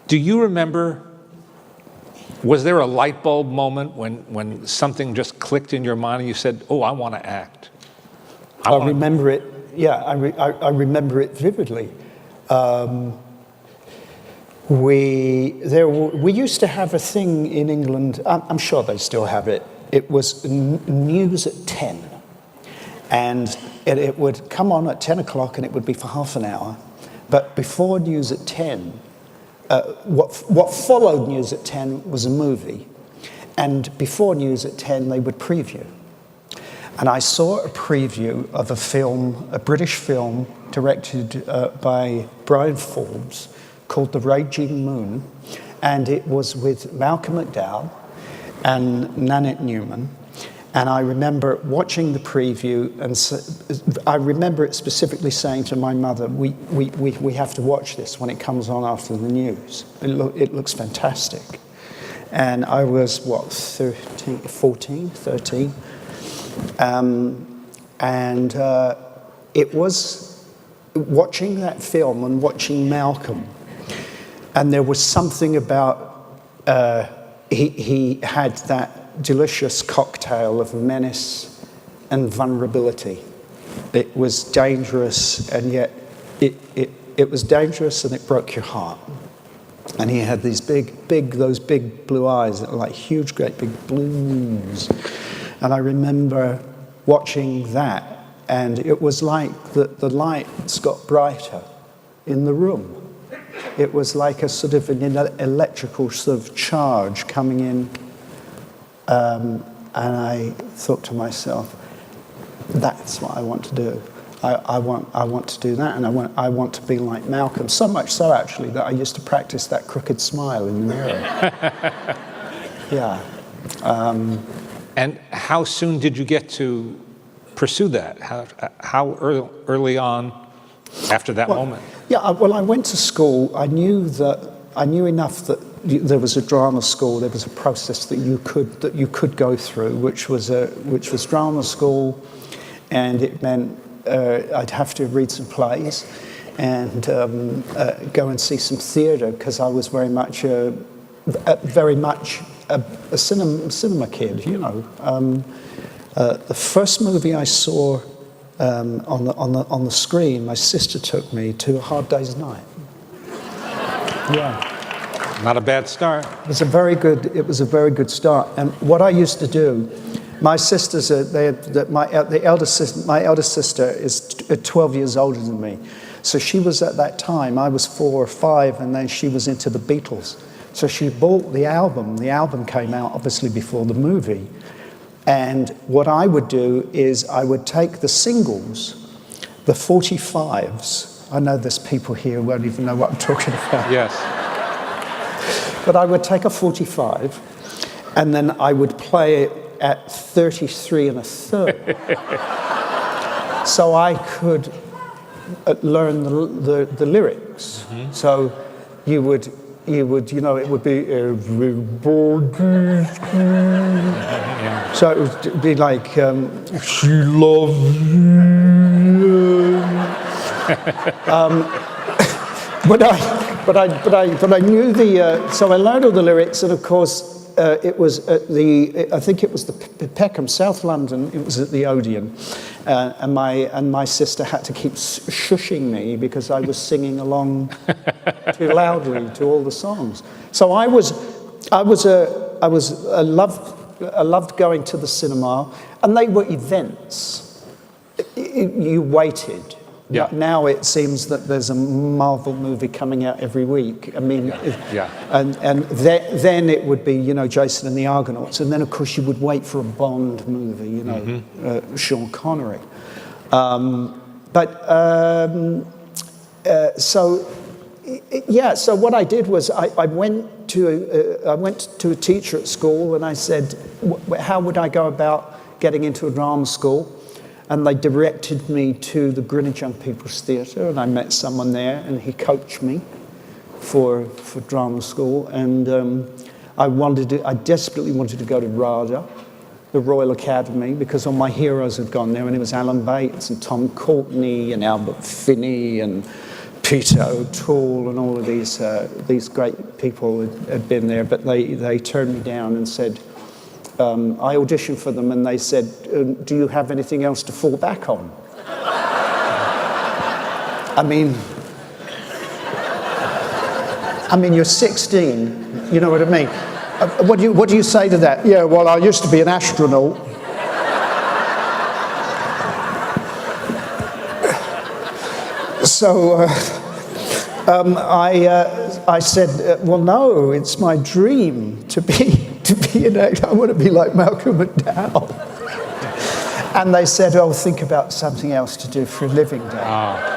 Do you remember, was there a light bulb moment when something just clicked in your mind and you said, oh, I want to act? I remember it, yeah, I remember it vividly. We used to have a thing in England, I'm sure they still have it. It was news at 10. And it would come on at 10 o'clock and it would be for half an hour. But before news at 10, what followed news at 10 was a movie. And before news at 10, they would preview. And I saw a preview of a film, a British film, directed by Brian Forbes, called The Raging Moon. And it was with Malcolm McDowell and Nanette Newman. And I remember watching the preview, and I remember it specifically saying to my mother, we have to watch this when it comes on after the news. It looks fantastic. And I was, what, 13? It was watching that film and watching Malcolm. And there was something about, he had that delicious cocktail of menace and vulnerability. It was dangerous, and yet it was dangerous, and it broke your heart. And he had these those big blue eyes that were like huge, great big blues. And I remember watching that, and it was like the lights got brighter in the room. It was like a sort of an electrical sort of charge coming in. And I thought to myself, that's what I want to do. I want to do that, and I want to be like Malcolm. So much so, actually, that I used to practice that crooked smile in the mirror. Yeah. And how soon did you get to pursue that? How early on after that moment? Yeah. Well, I went to school. I knew enough that there was a drama school. There was a process that you could go through, which was drama school, and it meant I'd have to read some plays and go and see some theatre, because I was very much a cinema kid. You know, the first movie I saw on the screen, my sister took me to A Hard Day's Night. Yeah. Not a bad start. It was a very good start. And what I used to do, my sisters, my eldest sister is 12 years older than me. So she was at that time, I was 4 or 5, and then she was into the Beatles. So she bought the album. The album came out obviously before the movie. And what I would do is I would take the singles, the 45s. I know there's people here who won't even know what I'm talking about. Yes. But I would take a 45, and then I would play it at 33 1/3. So I could learn the lyrics. Mm-hmm. So you would, it would be everybody's yeah. So it would be like, she loves you. But I knew so I learned all the lyrics, and of course it was at I think it was the Peckham, South London. It was at the Odeon, and my sister had to keep shushing me because I was singing along too loudly to all the songs. So I loved going to the cinema, and they were events. You waited. Yeah. Now it seems that there's a Marvel movie coming out every week. I mean, yeah. And then it would be, Jason and the Argonauts, and then of course you would wait for a Bond movie, mm-hmm. Sean Connery. So what I did was I went to a teacher at school, and I said, how would I go about getting into a drama school? And they directed me to the Greenwich Young People's Theatre, and I met someone there, and he coached me for drama school. And I desperately wanted to go to RADA, the Royal Academy, because all my heroes had gone there, and it was Alan Bates and Tom Courtenay and Albert Finney and Peter O'Toole and all of these great people had been there, but they turned me down and said, I auditioned for them, and they said, do you have anything else to fall back on? I mean, you're 16, you know what I mean? What do you say to that? Yeah, well, I used to be an astronaut. So I said, well, no, it's my dream to be an actor. I want to be like Malcolm McDowell. And they said, oh, think about something else to do for a living, Dad.